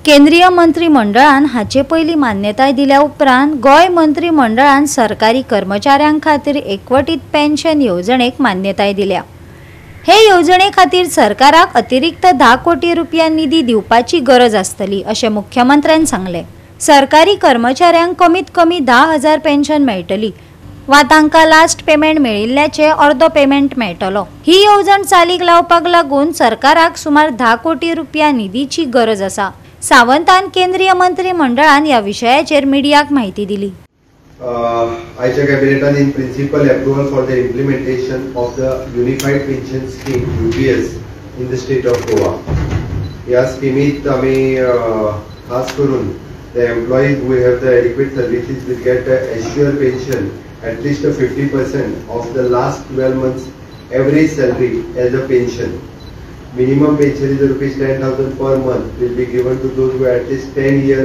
केंद्रीय मंत्रिमंडळान हाचे पयली मान्यताय दिल्या उपरांत गोय मंत्रिमंडळान सरकारी कर्मचाऱ्यांक खातीर एकवटीत पेन्शन येवजणेक मान्यताय दिल्या। हे येवजणे खातीर सरकाराक अतिरिक्त 10 कोटी रुपया निधी दिवपाची गरज आसतली अशें मुख्यमंत्र्यान सांगले। सरकारी कर्मचाऱ्यांक कमीत कमी 10,000 पेन्शन मेळटली वा तांकां लास्ट पेमेंट मेळिल्ल्याचे अर्दो पेमेंट मेळटलो। ही येवजण चालीक लावपाक लागून सरकाराक सुमार 10 कोटी रुपया निधीची गरज आसा। सावंतान केंद्रीय मंत्रिमंडळान या विशयाचेर मिडियाक माहिती दिली। आयच्या कॅबिनेटान in principle approval for the implementation of the unified pension scheme UPS in the state of Goa. या स्कीमीत आम्ही खास करून the employees who have the adequate services will get a assured pension at least 50% of the last 12 months average salary as a pension. Minimum pension is ₹10,000 per month will be given to those who have at least 10-year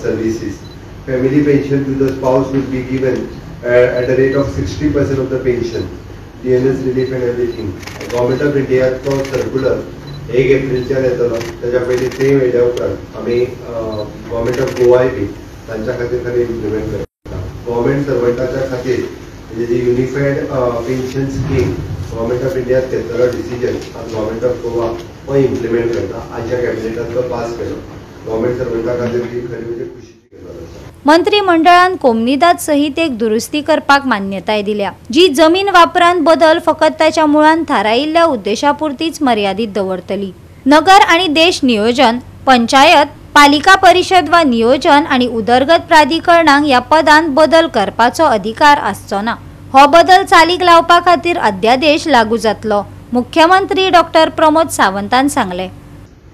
services. Family pension to the spouse will be given at a rate of 60% of the pension. DNS relief and everything. Government of India for circular 1 एप्रिलच्या येतलो त्याच्या पयलीं ते वेळा उपरांत आमी government of Goa बी तांच्या खातीर खाली इम्प्लिमेंट करता। गव्हर्मेंट सर्वंटाच्या खातीर म्हणजे जी unified pension scheme government of India घेतलेलो डिसिजन आनी गव्हर्मेंट ऑफ गोवा हो इम्प्लिमेंट करता। आजच्या कॅबिनेटान तो पास केलो। गव्हर्मेंट सर्वंटा खातीर ही खरी म्हणजे खुशीची गजाल आसा। मंत्रिमंडळान कोमनिदाद सहित एक दुरुस्ती करपाक मान्यताय दिल्या, जी जमीन वापरांत बदल फकत त्याच्या मुळान थारायिल्ल्या उद्देशापुरतीच मर्यादित दवरतली। नगर आणि देश नियोजन, पंचायत, पालिका परिषद वा नियोजन आणि उदरगत प्राधिकरणांक या पदांत बदल करपाचो अधिकार आसचो ना। हो बदल चालीक लावपा खातीर अध्यादेश लागू जातलो, मुख्यमंत्री डॉक्टर प्रमोद सावंतान सांगले।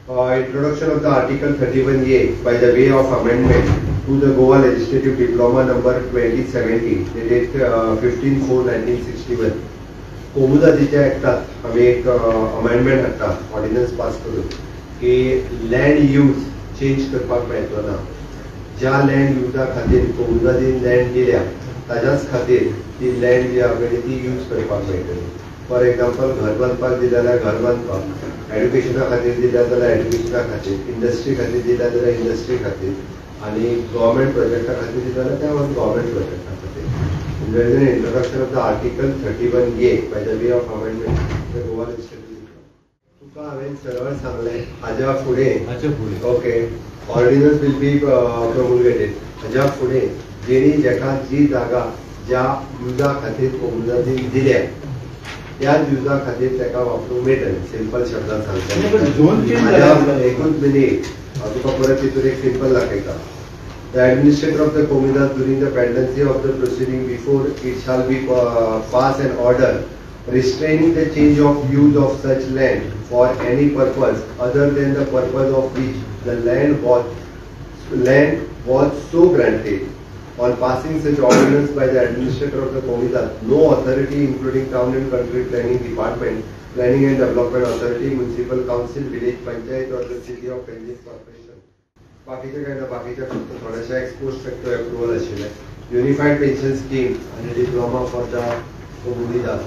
Introduction of the Article 31A by the way of amendment to the Goa Legislative Diploma number 2070 dated 15/4/1961. कोमुदादीच्या ऍक्टात आम्ही एक अमेंडमेंट हाडटा, ऑर्डिनन्स पास करून की लँड यूज चेंज करपाक मेळचो ना। ज्या लँड युजा खातीर कोमुदादीन लँड दिल्या ताच्याच खातीर ती लँड जी आसा ती यूज करपाक मेळटली। फॉर एग्जाम्पल घर बांदपाक दिल्या जाल्यार घर बांदपाक, एड्युकेशना खातीर दिल्या जाल्यार एड्युकेशना खातीर, इंडस्ट्री खातीर दिल्या जाल्यार इंडस्ट्री खातीर आणि गव्हर्मेंट प्रोजेक्टा खातीर दिल्या जाल्यार त्या गव्हर्मेंट प्रोजेक्टा खातीर। There is an introduction of the article 31A by the way of amendment the Goa legislative. तुका हांवें सरळ सांगलें हाच्या फुडें okay ordinance will be promulgated. हाच्या फुडें जेणी जेका जी जागा ज्या युजा खातीर कोमुदादीन दिल्या त्या युजा खातीर ताका वापरूंक मेळटलें। सिंपल शब्दांत सांगता एकूच मिनिट तुका परत तितून एक सिंपल दाखयता। The administrator of the Komunidad during the pendency of the proceeding before it shall be pass an order restraining the change of use of such land for any purpose other than the purpose of which the land was so granted. On passing such ordinance by the administrator of the Komunidad, no authority including town and country planning department, planning and development authority, municipal council, village panchayat or the city of Penjing corporation. बाकीचे काय ना बाकीच्या फक्त थोड्याशा expose factor approval आशिल्ले। Unified pension scheme आणि diploma for the कोमुनिदाद।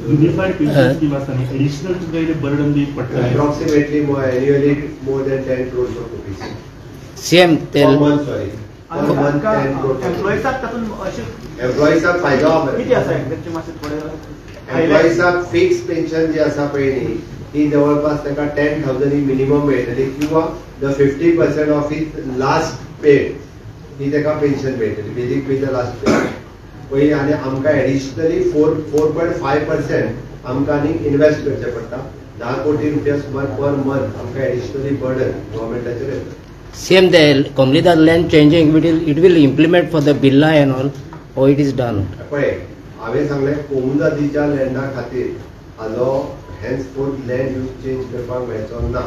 Unified pension scheme आसा न्ही, एडिशनल तुका इले बर्डन दी पडटा approximately annually more than 10 crores of rupees। Same तेल सॉरी एम्प्लॉईसाक फायदो किती आसा एक्झॅक्टली मातशें थोडे एम्प्लॉईसाक फिक्स पेन्शन जी आसा पळय न्ही ती जवळपास ताका 10,000 ही मिनिमम मेळटली किंवा the 50% of his last paid ही ताका पेन्शन मेळटली, basic pay the last paid पयली। आनी आमकां एडिशनली 4.5% आमकां आनी इन्वेस्ट करचें पडटा। 10 कोटी रुपया सुमार पर मंथ आमकां एडिशनली बर्डन गव्हर्मेंटाचेर येता। Same the Komunidad land changing it will implement for the Birla and all, how it is done. पळय हांवें सांगलें कोमुदादीच्या लँडा खातीर हाजो हेन्सफोर्थ लँड यूज चेंज करपाक मेळचो ना।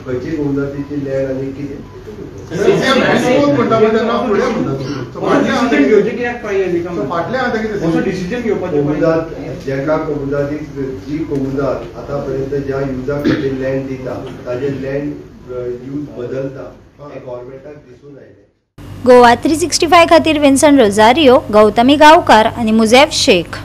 खंयची कोमुदादीची लँड आनी कितें कोमुदाद जेका कोमुदादीक जी कोमुदाद आतां पर्यंत ज्या युजा खातीर लँड दिता ताजे लँड यूज बदलता हे गव्हर्मेंटाक दिसून आयलें। गोवा 365 खातीर विन्सन रोजारियो, गौतमी गांवकार आणि मुझेफ शेख।